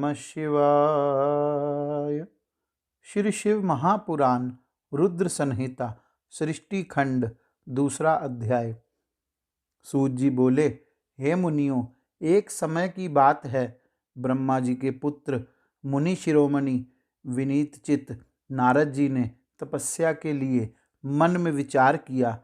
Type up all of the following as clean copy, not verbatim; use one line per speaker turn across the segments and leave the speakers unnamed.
नमः शिवाय। श्री शिव महापुराण रुद्र संहिता सृष्टि खंड दूसरा अध्याय। सूत जी बोले, हे मुनियों, एक समय की बात है। ब्रह्मा जी के पुत्र मुनि शिरोमणि विनीत चित्त नारद जी ने तपस्या के लिए मन में विचार किया।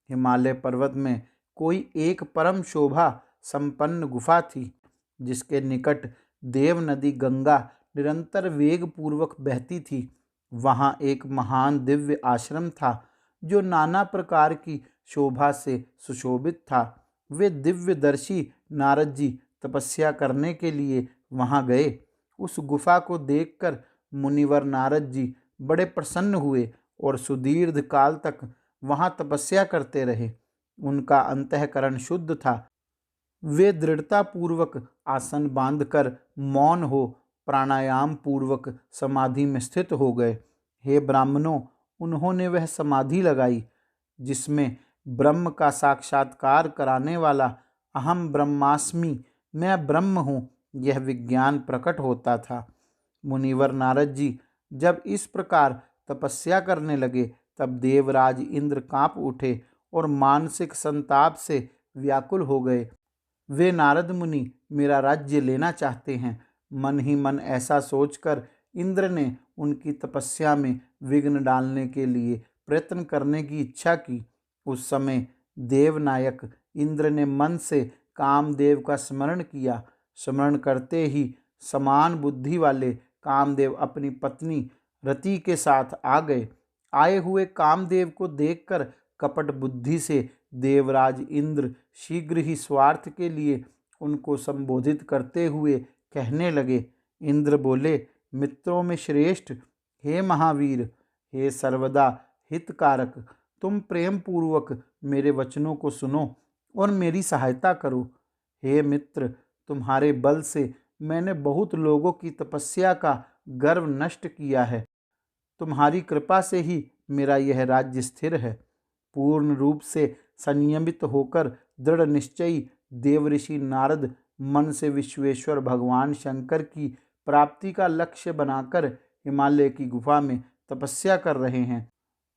हिमालय पर्वत में कोई एक परम शोभा संपन्न गुफा थी, जिसके निकट देव नदी गंगा निरंतर वेग पूर्वक बहती थी। वहाँ एक महान दिव्य आश्रम था, जो नाना प्रकार की शोभा से सुशोभित था। वे दिव्यदर्शी नारद जी तपस्या करने के लिए वहाँ गए। उस गुफा को देखकर मुनिवर नारद जी बड़े प्रसन्न हुए और सुदीर्घ काल तक वहाँ तपस्या करते रहे। उनका अंतःकरण शुद्ध था। वे दृढ़ता पूर्वक आसन बांधकर मौन हो प्राणायाम पूर्वक समाधि में स्थित हो गए। हे ब्राह्मणों, उन्होंने वह समाधि लगाई जिसमें ब्रह्म का साक्षात्कार कराने वाला अहम ब्रह्मास्मि, मैं ब्रह्म हूँ, यह विज्ञान प्रकट होता था। मुनिवर नारद जी जब इस प्रकार तपस्या करने लगे, तब देवराज इंद्र कांप उठे और मानसिक संताप से व्याकुल हो गए। वे नारद मुनि मेरा राज्य लेना चाहते हैं। मन ही मन ऐसा सोचकर इंद्र ने उनकी तपस्या में विघ्न डालने के लिए प्रयत्न करने की इच्छा की। उस समय देवनायक इंद्र ने मन से कामदेव का स्मरण किया। स्मरण करते ही समान बुद्धि वाले कामदेव अपनी पत्नी रति के साथ आ गए। आए हुए कामदेव को देखकर कपट बुद्धि से देवराज इंद्र शीघ्र ही स्वार्थ के लिए उनको संबोधित करते हुए कहने लगे। इंद्र बोले, मित्रों में श्रेष्ठ, हे महावीर, हे सर्वदा हितकारक, तुम प्रेम पूर्वक मेरे वचनों को सुनो और मेरी सहायता करो। हे मित्र, तुम्हारे बल से मैंने बहुत लोगों की तपस्या का गर्व नष्ट किया है। तुम्हारी कृपा से ही मेरा यह राज्य स्थिर है। पूर्ण रूप से संयमित होकर दृढ़ निश्चयी देवऋषि नारद मन से विश्वेश्वर भगवान शंकर की प्राप्ति का लक्ष्य बनाकर हिमालय की गुफा में तपस्या कर रहे हैं।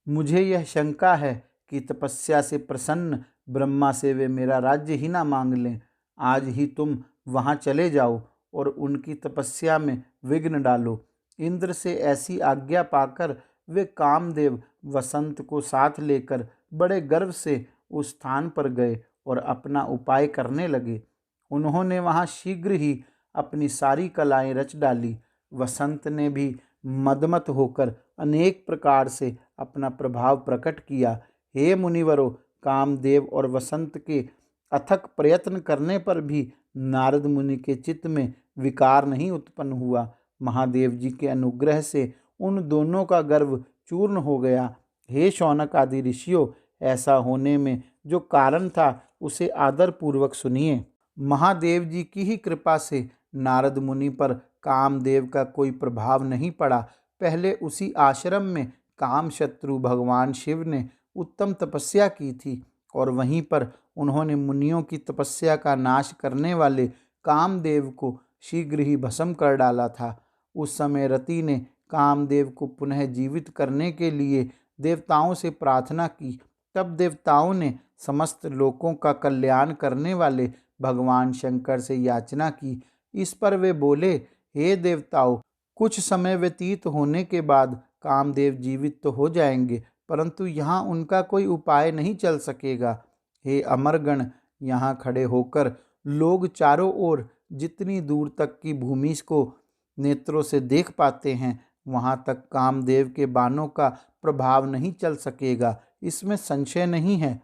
मुझे यह शंका है कि तपस्या से प्रसन्न ब्रह्मा से वे मेरा राज्य ही ना मांग लें। आज ही तुम वहां चले जाओ और उनकी तपस्या में विघ्न डालो। इंद्र से ऐसी आज्ञा पाकर वे कामदेव वसंत को साथ लेकर बड़े गर्व से उस स्थान पर गए और अपना उपाय करने लगे। उन्होंने वहां शीघ्र ही अपनी सारी कलाएं रच डाली। वसंत ने भी मदमत होकर अनेक प्रकार से अपना प्रभाव प्रकट किया। हे मुनिवरों, कामदेव और वसंत के अथक प्रयत्न करने पर भी नारद मुनि के चित्त में विकार नहीं उत्पन्न हुआ। महादेव जी के अनुग्रह से उन दोनों का गर्व चूर्ण हो गया। हे शौनक आदि ऋषियों, ऐसा होने में जो कारण था उसे आदर पूर्वक सुनिए। महादेव जी की ही कृपा से नारद मुनि पर कामदेव का कोई प्रभाव नहीं पड़ा। पहले उसी आश्रम में काम शत्रु भगवान शिव ने उत्तम तपस्या की थी और वहीं पर उन्होंने मुनियों की तपस्या का नाश करने वाले कामदेव को शीघ्र ही भस्म कर डाला था। उस समय रति ने कामदेव को पुनः जीवित करने के लिए देवताओं से प्रार्थना की। तब देवताओं ने समस्त लोकों का कल्याण करने वाले भगवान शंकर से याचना की। इस पर वे बोले, हे देवताओं, कुछ समय व्यतीत होने के बाद कामदेव जीवित तो हो जाएंगे, परंतु यहाँ उनका कोई उपाय नहीं चल सकेगा। हे अमरगण, यहाँ खड़े होकर लोग चारों ओर जितनी दूर तक की भूमि को नेत्रों से देख पाते हैं, वहाँ तक कामदेव के बाणों का प्रभाव नहीं चल सकेगा, इसमें संशय नहीं है।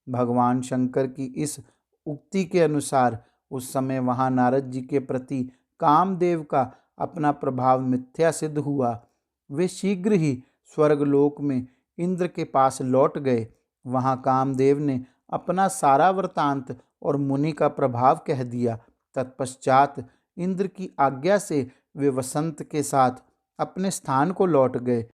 भगवान शंकर की इस उक्ति के अनुसार उस समय वहाँ नारद जी के प्रति कामदेव का अपना प्रभाव मिथ्या सिद्ध हुआ। वे शीघ्र ही स्वर्गलोक में इंद्र के पास लौट गए। वहाँ कामदेव ने अपना सारा वृतांत और मुनि का प्रभाव कह दिया। तत्पश्चात इंद्र की आज्ञा से वे वसंत के साथ अपने स्थान को लौट गए।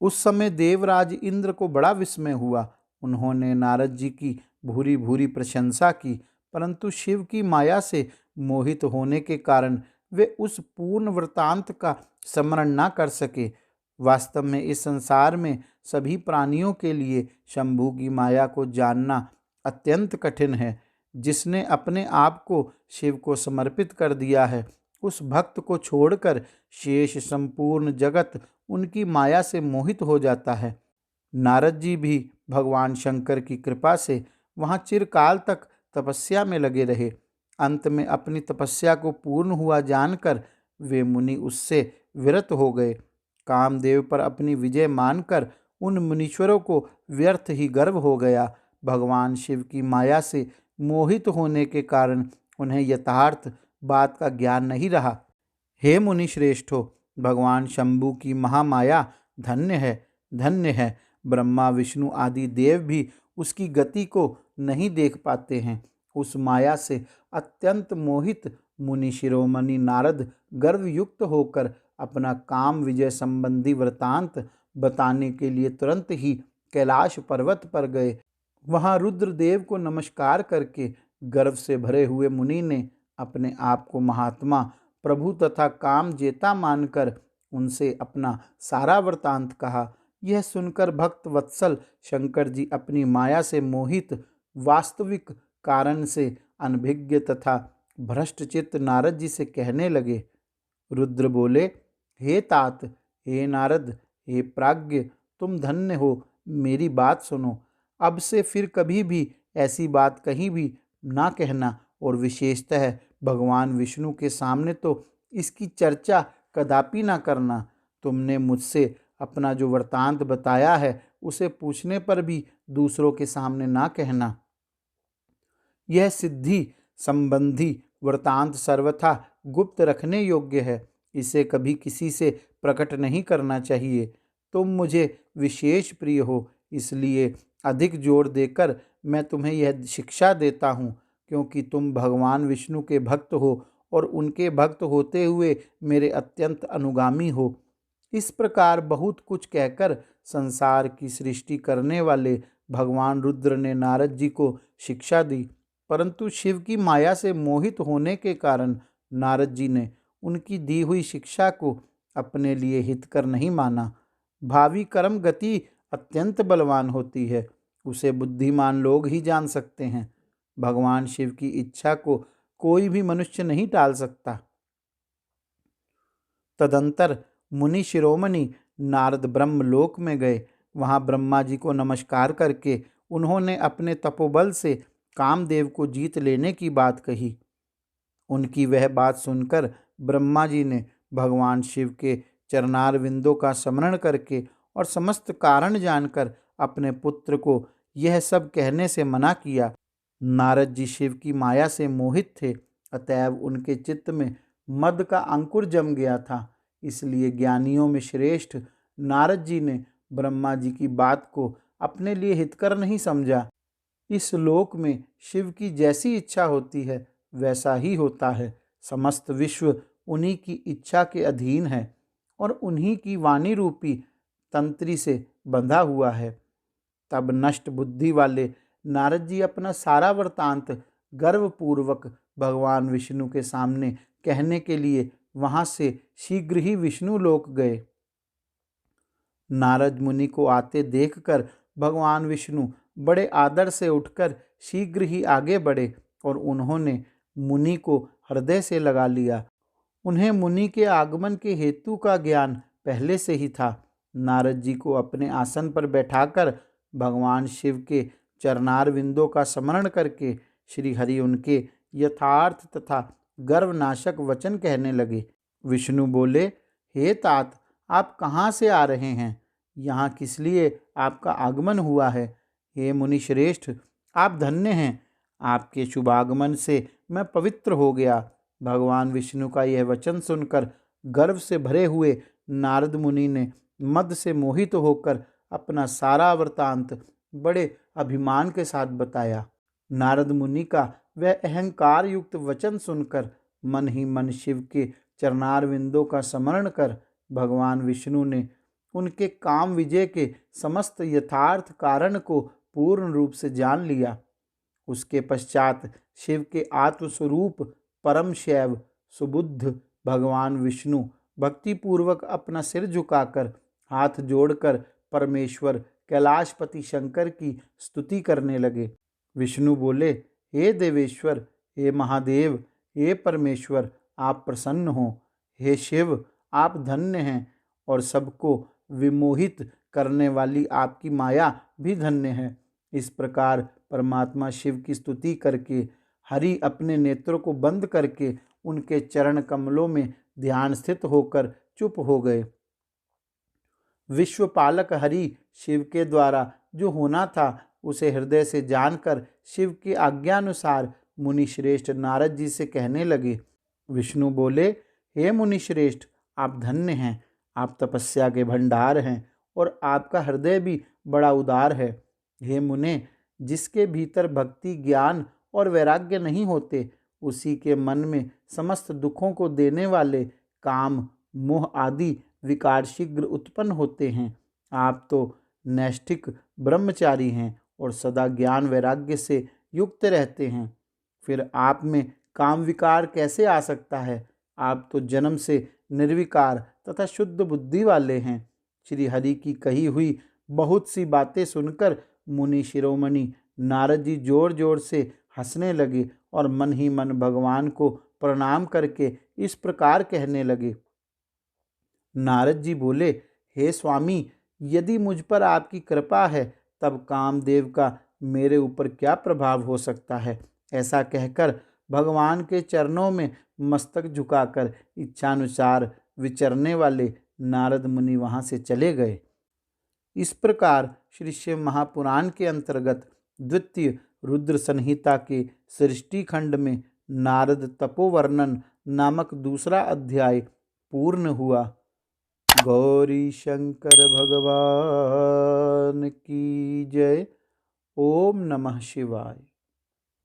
उस समय देवराज इंद्र को बड़ा विस्मय हुआ। उन्होंने नारद जी की भूरी भूरी प्रशंसा की, परंतु शिव की माया से मोहित होने के कारण वे उस पूर्ण वृत्तांत का स्मरण न कर सके। वास्तव में इस संसार में सभी प्राणियों के लिए शंभू की माया को जानना अत्यंत कठिन है। जिसने अपने आप को शिव को समर्पित कर दिया है, उस भक्त को छोड़कर शेष संपूर्ण जगत उनकी माया से मोहित हो जाता है। नारद जी भी भगवान शंकर की कृपा से वहां चिरकाल तक तपस्या में लगे रहे। अंत में अपनी तपस्या को पूर्ण हुआ जानकर वे मुनि उससे विरत हो गए। कामदेव पर अपनी विजय मानकर उन मुनीश्वरों को व्यर्थ ही गर्व हो गया। भगवान शिव की माया से मोहित होने के कारण उन्हें यथार्थ बात का ज्ञान नहीं रहा। हे मुनि श्रेष्ठो, भगवान शंभू की महामाया धन्य है, धन्य है। ब्रह्मा विष्णु आदि देव भी उसकी गति को नहीं देख पाते हैं। उस माया से अत्यंत मोहित मुनि शिरोमणि नारद गर्वयुक्त होकर अपना काम विजय संबंधी वृतांत बताने के लिए तुरंत ही कैलाश पर्वत पर गए। वहां रुद्रदेव को नमस्कार करके गर्व से भरे हुए मुनि ने अपने आप को महात्मा, प्रभु तथा काम जेता मानकर उनसे अपना सारा वृतांत कहा। यह सुनकर भक्त वत्सल शंकर जी अपनी माया से मोहित वास्तविक कारण से अनभिज्ञ तथा भ्रष्टचित्त नारद जी से कहने लगे। रुद्र बोले, हे तात, हे नारद, हे प्राज्ञ, तुम धन्य हो, मेरी बात सुनो। अब से फिर कभी भी ऐसी बात कहीं भी ना कहना, और विशेषतः भगवान विष्णु के सामने तो इसकी चर्चा कदापि ना करना। तुमने मुझसे अपना जो वृतांत बताया है उसे पूछने पर भी दूसरों के सामने ना कहना। यह सिद्धि संबंधी वृतांत सर्वथा गुप्त रखने योग्य है, इसे कभी किसी से प्रकट नहीं करना चाहिए। तुम मुझे विशेष प्रिय हो, इसलिए अधिक जोर देकर मैं तुम्हें यह शिक्षा देता हूँ, क्योंकि तुम भगवान विष्णु के भक्त हो और उनके भक्त होते हुए मेरे अत्यंत अनुगामी हो। इस प्रकार बहुत कुछ कहकर संसार की सृष्टि करने वाले भगवान रुद्र ने नारद जी को शिक्षा दी, परंतु शिव की माया से मोहित होने के कारण नारद जी ने उनकी दी हुई शिक्षा को अपने लिए हितकर नहीं माना। भावी कर्म गति अत्यंत बलवान होती है, उसे बुद्धिमान लोग ही जान सकते हैं। भगवान शिव की इच्छा को कोई भी मनुष्य नहीं टाल सकता। तदंतर मुनि शिरोमणि नारद ब्रह्मलोक में गए। वहां ब्रह्मा जी को नमस्कार करके उन्होंने अपने तपोबल से कामदेव को जीत लेने की बात कही। उनकी वह बात सुनकर ब्रह्मा जी ने भगवान शिव के चरणारविंदों का स्मरण करके और समस्त कारण जानकर अपने पुत्र को यह सब कहने से मना किया। नारद जी शिव की माया से मोहित थे, अतएव उनके चित्त में मद का अंकुर जम गया था। इसलिए ज्ञानियों में श्रेष्ठ नारद जी ने ब्रह्मा जी की बात को अपने लिए हितकर नहीं समझा। इस लोक में शिव की जैसी इच्छा होती है वैसा ही होता है। समस्त विश्व उन्हीं की इच्छा के अधीन है और उन्हीं की वाणी रूपी तंत्री से बंधा हुआ है। तब नष्ट बुद्धि वाले नारद जी अपना सारा वृतांत गर्वपूर्वक भगवान विष्णु के सामने कहने के लिए वहां से शीघ्र ही विष्णु लोक गए। नारद मुनि को आते देखकर भगवान विष्णु बड़े आदर से उठकर शीघ्र ही आगे बढ़े और उन्होंने मुनि को हृदय से लगा लिया। उन्हें मुनि के आगमन के हेतु का ज्ञान पहले से ही था। नारद जी को अपने आसन पर बैठाकर भगवान शिव के चरणारविंदों का स्मरण करके श्री हरि उनके यथार्थ तथा गर्वनाशक वचन कहने लगे। विष्णु बोले, हे तात, आप कहाँ से आ रहे हैं? यहाँ किस लिए आपका आगमन हुआ है? हे मुनि श्रेष्ठ, आप धन्य हैं, आपके शुभागमन से मैं पवित्र हो गया। भगवान विष्णु का यह वचन सुनकर गर्व से भरे हुए नारद मुनि ने मद से मोहित होकर अपना सारा वृतांत बड़े अभिमान के साथ बताया। नारद मुनि का वह अहंकार युक्त वचन सुनकर मन ही मन शिव के चरणारविंदों का स्मरण कर भगवान विष्णु ने उनके काम विजय के समस्त यथार्थ कारण को पूर्ण रूप से जान लिया। उसके पश्चात शिव के आत्मस्वरूप परम शैव सुबुद्ध भगवान विष्णु भक्तिपूर्वक अपना सिर झुकाकर हाथ जोड़कर परमेश्वर कैलाशपति शंकर की स्तुति करने लगे। विष्णु बोले, हे देवेश्वर, हे महादेव, हे परमेश्वर, आप प्रसन्न हो। हे शिव, आप धन्य हैं और सबको विमोहित करने वाली आपकी माया भी धन्य है। इस प्रकार परमात्मा शिव की स्तुति करके हरि अपने नेत्रों को बंद करके उनके चरण कमलों में ध्यान स्थित होकर चुप हो गए। विश्वपालक हरि शिव के द्वारा जो होना था उसे हृदय से जानकर शिव की आज्ञानुसार मुनि श्रेष्ठ नारद जी से कहने लगे। विष्णु बोले, हे मुनि श्रेष्ठ, आप धन्य हैं, आप तपस्या के भंडार हैं और आपका हृदय भी बड़ा उदार है। हे मुने, जिसके भीतर भक्ति, ज्ञान और वैराग्य नहीं होते, उसी के मन में समस्त दुखों को देने वाले काम, मोह आदि विकार शीघ्र उत्पन्न होते हैं। आप तो नैष्ठिक ब्रह्मचारी हैं और सदा ज्ञान वैराग्य से युक्त रहते हैं। फिर आप में काम विकार कैसे आ सकता है? आप तो जन्म से निर्विकार तथा शुद्ध बुद्धि वाले हैं। श्री हरि की कही हुई बहुत सी बातें सुनकर मुनि शिरोमणि नारद जी जोर जोर से हंसने लगे और मन ही मन भगवान को प्रणाम करके इस प्रकार कहने लगे। नारद जी बोले, हे स्वामी, यदि मुझ पर आपकी कृपा है तब कामदेव का मेरे ऊपर क्या प्रभाव हो सकता है। ऐसा कहकर भगवान के चरणों में मस्तक झुकाकर इच्छानुसार विचरने वाले नारद मुनि वहां से चले गए। इस प्रकार श्री शिव महापुराण के अंतर्गत द्वितीय रुद्र संहिता के सृष्टि खंड में नारद तपोवर्णन नामक दूसरा अध्याय पूर्ण हुआ। गौरी शंकर भगवान की जय। ओम नमः शिवाय।